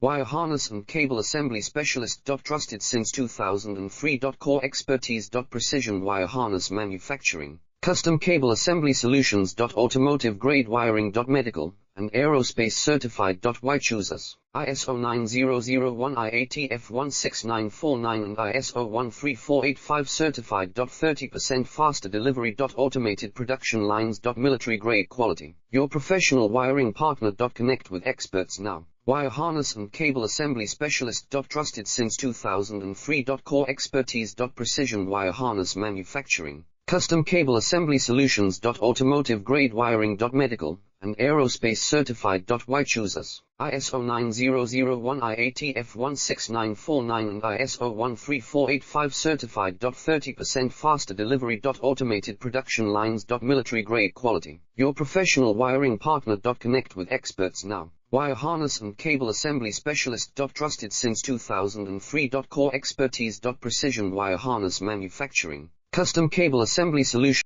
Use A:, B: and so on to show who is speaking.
A: Wire harness and cable assembly specialist. Trusted since 2003. Core expertise. Precision wire harness manufacturing, custom cable assembly solutions. Automotive grade wiring. Medical and aerospace certified. Why choose us? ISO 9001 IATF 16949 and ISO 13485 certified. 30% faster delivery. Automated production lines. Military grade quality. Your professional wiring partner. Connect with experts now. Wire harness and cable assembly specialist. Trusted since 2003. Core expertise. Precision wire harness manufacturing, custom cable assembly solutions. Automotive grade wiring. Medical and aerospace certified. Why choose us? ISO 9001 IATF 16949 and ISO 13485 certified. 30% faster delivery. Automated production lines. Military grade quality. Your professional wiring partner. Connect with experts now. Wire harness and cable assembly specialist. Trusted since 2003. Core expertise. Precision wire harness manufacturing, custom cable assembly solution.